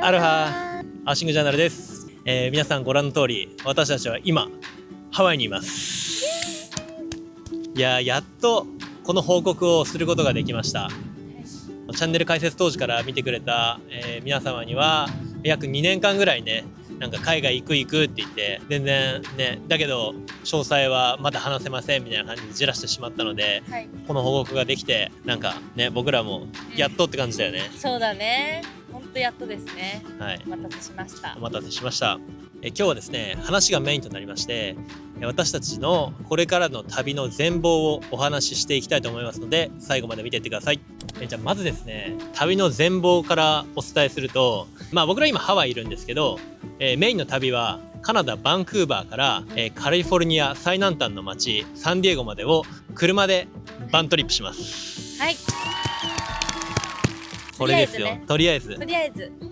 アロハアーシングジャーナルです。皆さんご覧の通り、私たちは今ハワイにいます。やっとこの報告をすることができました。チャンネル開設当時から見てくれた、皆様には約2年間ぐらいね、なんか海外行くって言って全然ね、だけど詳細はまだ話せませんみたいな感じでじらしてしまったので、はい、この報告ができてなんかね、僕らもやっとって感じだよね。そうだね、ほんとやっとですね。はい、お待たせしました。お待たせしました。今日はですね、話がメインとなりまして、私たちのこれからの旅の全貌をお話ししていきたいと思いますので、最後まで見ていってください。じゃあまずですね、旅の全貌からお伝えすると、僕ら今ハワイいるんですけど、メインの旅はカナダバンクーバーから、カリフォルニア最南端の町サンディエゴまでを車でバントリップします。はい、これですよ。とりあえず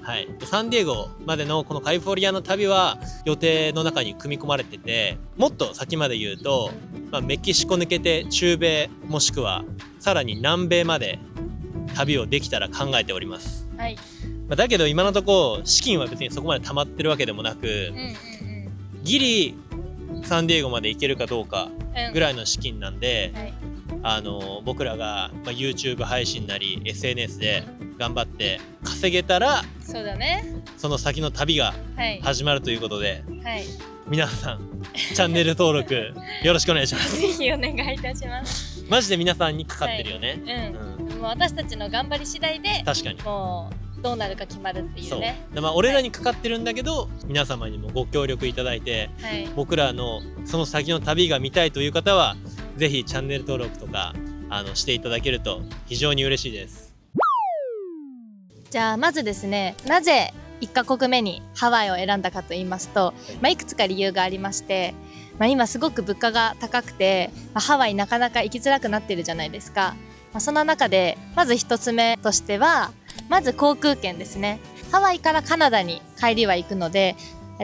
はい、サンディエゴまでのこのカリフォルニアの旅は予定の中に組み込まれてて、もっと先まで言うと、メキシコ抜けて中米もしくはさらに南米まで旅をできたら考えております。はい、だけど今のところ資金は別にそこまで溜まってるわけでもなく、ギリサンディエゴまで行けるかどうかぐらいの資金なんで、僕らが、YouTube 配信なり SNS で頑張って稼げたら、そうだね、その先の旅が始まるということで、はい、皆さんチャンネル登録よろしくお願いします。ぜひお願いいたします。マジで皆さんにかかってるよね。もう私たちの頑張り次第で、確かにもうどうなるか決まるっていうね。そう、俺らにかかってるんだけど、皆様にもご協力いただいて、僕らのその先の旅が見たいという方はぜひチャンネル登録とかしていただけると非常に嬉しいです。じゃあまずですね、なぜ1カ国目にハワイを選んだかと言いますと、いくつか理由がありまして、今すごく物価が高くて、ハワイなかなか行きづらくなってるじゃないですか。その中でまず1つ目としては、まず航空券ですね。ハワイからカナダに帰りは行くので、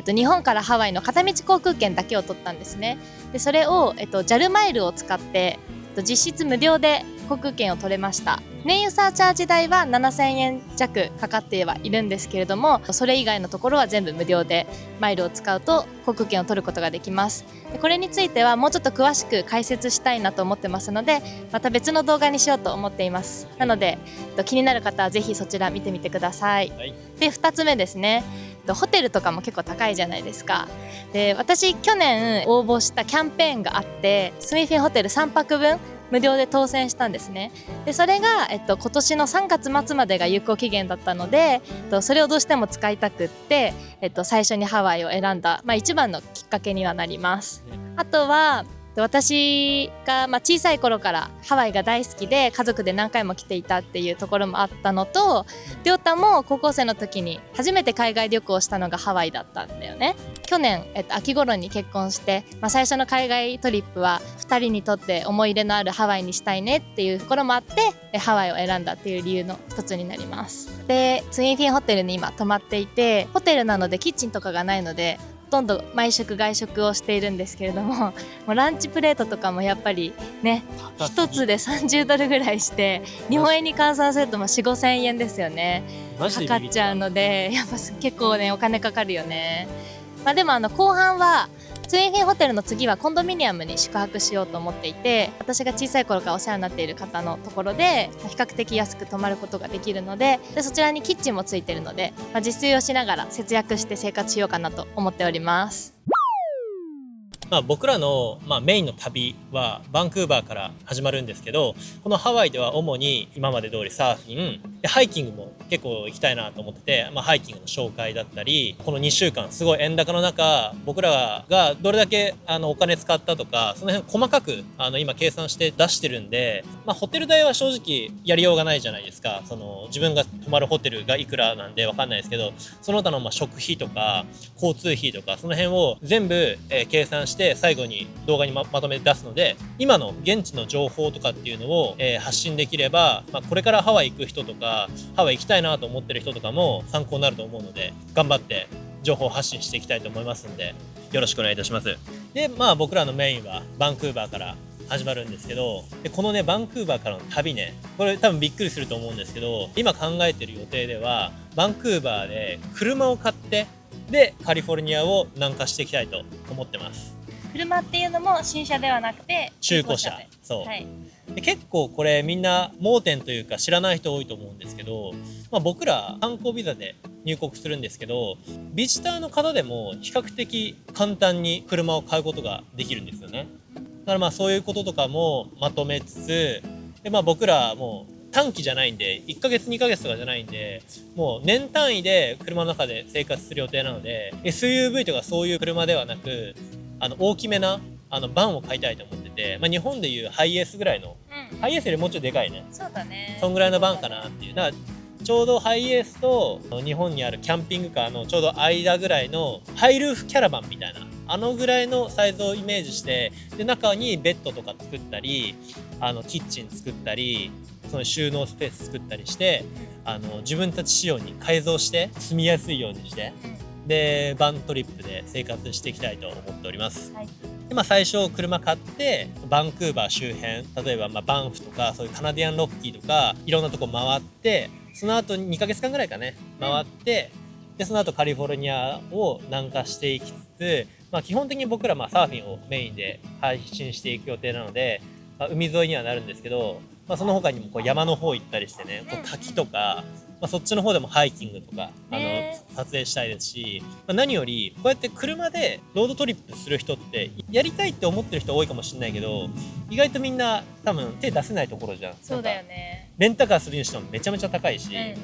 日本からハワイの片道航空券だけを取ったんですね。でそれを、JAL マイルを使って、実質無料で航空券を取れました。燃油サーチャージ代は7000円弱かかってはいるんですけれども、それ以外のところは全部無料でマイルを使うと航空券を取ることができます。でこれについてはもうちょっと詳しく解説したいなと思ってますので、また別の動画にしようと思っています。なので気になる方はぜひそちら見てみてください。で2つ目ですね、ホテルとかも結構高いじゃないですか。で私去年応募したキャンペーンがあって、スミフィンホテル3泊分無料で当選したんですね。でそれが、今年の3月末までが有効期限だったので、それをどうしても使いたくって、最初にハワイを選んだ、一番のきっかけにはなります。あとは私が小さい頃からハワイが大好きで、家族で何回も来ていたっていうところもあったのと、りょうたも高校生の時に初めて海外旅行をしたのがハワイだったんだよね。去年、秋頃に結婚して、最初の海外トリップは2人にとって思い入れのあるハワイにしたいねっていうところもあって、ハワイを選んだっていう理由の一つになります。でツインフィンホテルに今泊まっていて、ホテルなのでキッチンとかがないので、ほとんど毎食外食をしているんですけれども、もうランチプレートとかもやっぱりね、1つで30ドルぐらいして、日本円に換算するともう4、5千円ですよね。かかっちゃうので、やっぱ結構ねお金かかるよね。でも後半はツインフィンホテルの次はコンドミニアムに宿泊しようと思っていて、私が小さい頃からお世話になっている方のところで比較的安く泊まることができるので、そちらにキッチンもついているので、自炊をしながら節約して生活しようかなと思っております。僕らの、メインの旅はバンクーバーから始まるんですけど、このハワイでは主に今まで通りサーフィンで、ハイキングも結構行きたいなと思ってて、ハイキングの紹介だったり、この2週間すごい円高の中、僕らがどれだけお金使ったとか、その辺細かく今計算して出してるんで、ホテル代は正直やりようがないじゃないですか。その自分が泊まるホテルがいくらなんで分かんないですけど、その他の食費とか交通費とか、その辺を全部、計算して最後に動画に まとめて出すので、今の現地の情報とかっていうのを、発信できれば、これからハワイ行く人とかハワイ行きたいなと思ってる人とかも参考になると思うので、頑張って情報発信していきたいと思いますので、よろしくお願いいたします。で僕らのメインはバンクーバーから始まるんですけど、でこのねバンクーバーからの旅ね、これ多分びっくりすると思うんですけど、今考えてる予定ではバンクーバーで車を買ってでカリフォルニアを南下していきたいと思ってます。車っていうのも新車ではなくて中古車で。そう、はい。で結構これみんな盲点というか知らない人多いと思うんですけど、僕ら観光ビザで入国するんですけど、ビジターの方でも比較的簡単に車を買うことができるんですよね。だからそういうこととかもまとめつつ、で僕らもう短期じゃないんで1ヶ月2ヶ月とかじゃないんで、もう年単位で車の中で生活する予定なので SUV とかそういう車ではなく、大きめなバンを買いたいと思ってて、日本でいうハイエースぐらいの、ハイエースよりもうちょいでかいね、そうだね。そんぐらいのバンかなっていう。だからちょうどハイエースと日本にあるキャンピングカーのちょうど間ぐらいのハイルーフキャラバンみたいな、ぐらいのサイズをイメージして、で中にベッドとか作ったりキッチン作ったり、その収納スペース作ったりして、自分たち仕様に改造して住みやすいようにして、でバントリップで生活していきたいと思っております。はい。で最初車買ってバンクーバー周辺、例えばバンフとかそういうカナディアンロッキーとかいろんなとこ回って、その後2ヶ月間ぐらいかね回って、でその後カリフォルニアを南下していきつつ、基本的に僕らサーフィンをメインで配信していく予定なので、海沿いにはなるんですけど、その他にもこう山の方行ったりしてね、こう滝とか、そっちの方でもハイキングとか撮影したいですし、何よりこうやって車でロードトリップする人ってやりたいって思ってる人多いかもしれないけど、意外とみんな多分手出せないところじゃん。そうだよね。レンタカーするにしてもめちゃめちゃ高いし、うんうんうん。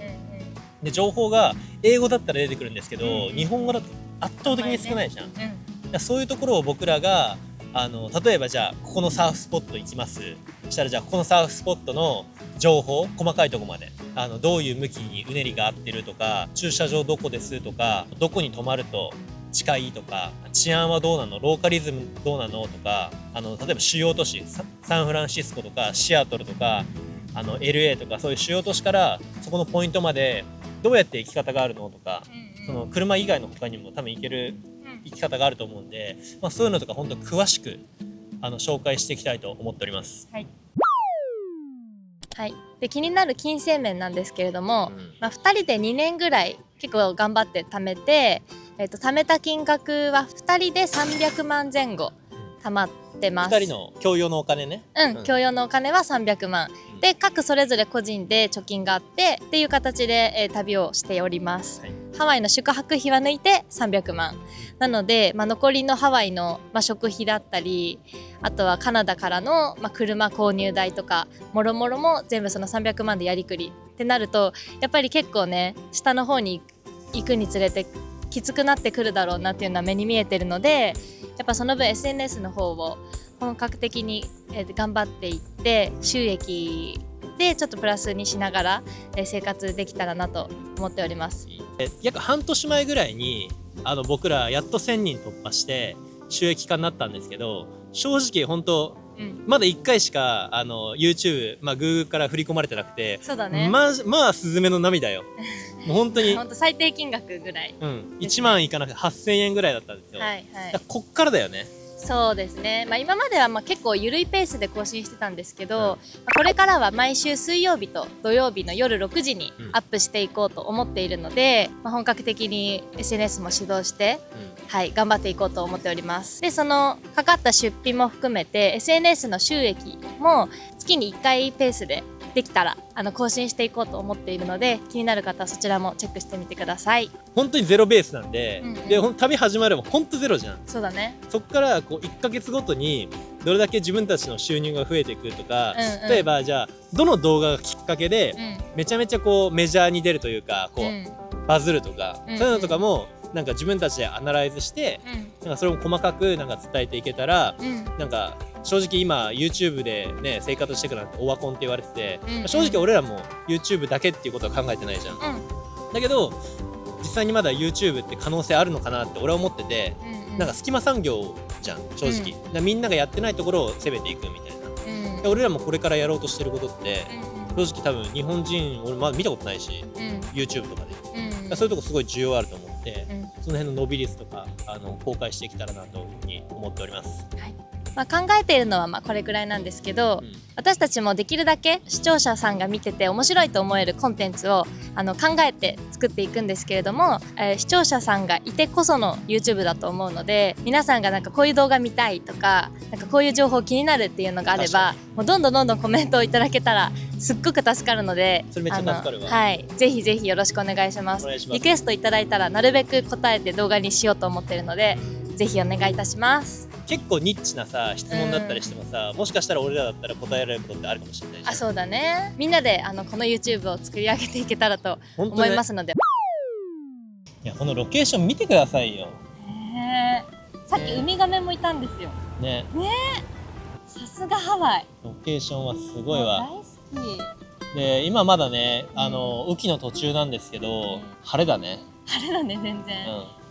で情報が英語だったら出てくるんですけど、日本語だと圧倒的に少ないじゃん。だからそういうところを僕らが例えばじゃあここのサーフスポット行きます、そしたらじゃあここのサーフスポットの情報細かいとこまでどういう向きにうねりが合ってるとか、駐車場どこですとか、どこに泊まると近いとか、治安はどうなの、ローカリズムどうなのとか、例えば主要都市サンフランシスコとかシアトルとかLA とかそういう主要都市からそこのポイントまでどうやって行き方があるのとか、その車以外の他にも多分行ける行き方があると思うんで、そういうのとか本当詳しく紹介していきたいと思っております。はい。はい、で気になる金銭面なんですけれども、2人で2年ぐらい結構頑張って貯めて、貯めた金額は2人で300万前後貯まってます。2人の共用のお金ね。共用のお金は300万、で各それぞれ個人で貯金があってっていう形で、旅をしております。ハワイの宿泊費は抜いて300万なので、残りのハワイの、食費だったり、あとはカナダからの、車購入代とかもろもろも全部その300万でやりくりってなると、やっぱり結構ね下の方に行くにつれてきつくなってくるだろうなっていうのは目に見えてるので、やっぱその分 SNS の方を本格的に頑張っていって収益でちょっとプラスにしながら生活できたらなと思っております。約半年前ぐらいに僕らやっと1000人突破して収益化になったんですけど、正直本当まだ1回しかYouTube、Google から振り込まれてなくて、そうだね、スズメの涙よもう本当に本当最低金額ぐらい、1万いかなくて8000円ぐらいだったんですよ。こっからだよね。そうですね、今までは結構緩いペースで更新してたんですけど、これからは毎週水曜日と土曜日の夜6時にアップしていこうと思っているので、本格的に SNS も指導して、頑張っていこうと思っております。でそのかかった出費も含めて SNS の収益も月に1回ペースでできたら更新していこうと思っているので、気になる方はそちらもチェックしてみてください。本当にゼロベースなんで、で旅始まれば本当ゼロじゃん。そうだね。そっからこう1ヶ月ごとにどれだけ自分たちの収入が増えていくとか、例えばじゃあどの動画がきっかけでめちゃめちゃこうメジャーに出るというか、こうバズるとか、そういうのとかもなんか自分たちでアナライズして、なんかそれも細かくなんか伝えていけたら、なんか正直今 YouTube でね生活していくなんてオワコンって言われてて、正直俺らも YouTube だけっていうことは考えてないじゃん。だけど実際にまだ YouTube って可能性あるのかなって俺は思ってて、なんか隙間産業じゃん正直、だみんながやってないところを攻めていくみたいな、で俺らもこれからやろうとしてることって、正直多分日本人俺まだ見たことないし、YouTube とかで、そういうとこすごい需要あると思って、その辺の伸び率とか公開していけたらなというふうに思っております。考えているのはこれくらいなんですけど、うん、私たちもできるだけ視聴者さんが見てて面白いと思えるコンテンツを考えて作っていくんですけれども、視聴者さんがいてこその YouTube だと思うので、皆さんがこういう動画見たいとか、こういう情報気になるっていうのがあれば、もうどんどんコメントをいただけたらすっごく助かるので、それめっちゃ助かるわ。はい、ぜひぜひよろしくお願いします。リクエストいただいたらなるべく答えて動画にしようと思ってるので、ぜひお願いいたします。結構ニッチなさ質問だったりしてもさ、もしかしたら俺らだったら答えられることってあるかもしれないじゃん。そうだね。みんなでこの YouTube を作り上げていけたらと思いますので、いやこのロケーション見てくださいよ。さっきウミガメもいたんですよ。ね。さすがハワイ。ロケーションはすごいわ。大好き。で今まだね雨季の途中なんですけど、晴れだね。晴れだね全然。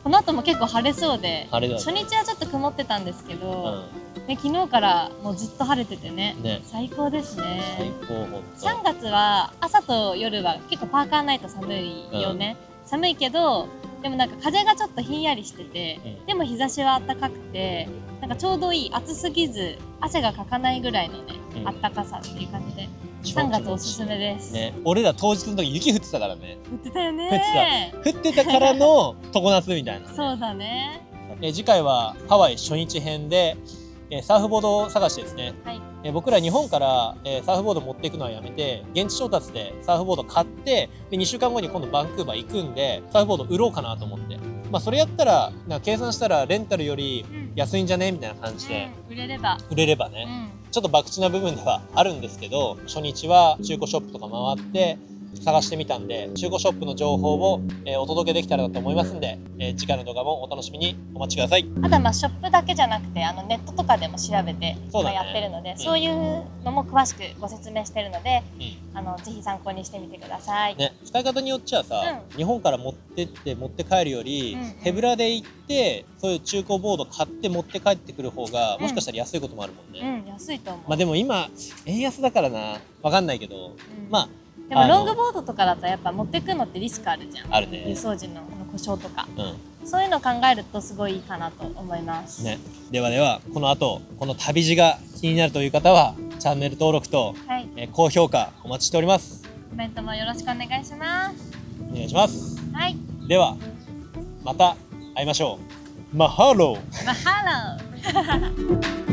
この後も結構晴れそうで、晴れだね。初日はちょっと曇ってたんですけど、昨日からもうずっと晴れててね、最高ですね。最高ほんと。3月は朝と夜は結構パーカーないと寒いよね。寒いけどでも風がちょっとひんやりしてて、でも日差しは暖かくてちょうどいい、暑すぎず汗がかかないぐらいのね、暖かさっていう感じで3月おすすめですね。俺ら当日の時雪降ってたからね。降ってたよね。降ってたからの常夏みたいな。そうだね。次回はハワイ初日編でサーフボードを探してですね、僕ら日本からサーフボード持っていくのはやめて、現地調達でサーフボード買って、で2週間後に今度バンクーバー行くんでサーフボード売ろうかなと思って、それやったら計算したらレンタルより安いんじゃねみたいな感じで、売れればね、ちょっと博打な部分ではあるんですけど、初日は中古ショップとか回って探してみたんで、中古ショップの情報をお届けできたらなと思いますんで、次回の動画もお楽しみにお待ちください。あとはショップだけじゃなくてネットとかでも調べてやってるので、そういうのも詳しくご説明してるので、ぜひ参考にしてみてください。使い方によっちゃさ、日本から持って帰るより、手ぶらで行ってそういう中古ボード買って持って帰ってくる方がもしかしたら安いこともあるもんね。安いと思う。でも今円安だからな、わかんないけど、でもロングボードとかだとやっぱ持ってくのってリスクあるじゃん。あるね。輸送時の故障とか、そういうのを考えるとすごいいいかなと思いますね。ではこの後この旅路が気になるという方はチャンネル登録と、高評価お待ちしております。コメントもよろしくお願いします。お願いします。はい。ではまた会いましょう。マハロー。マハロー。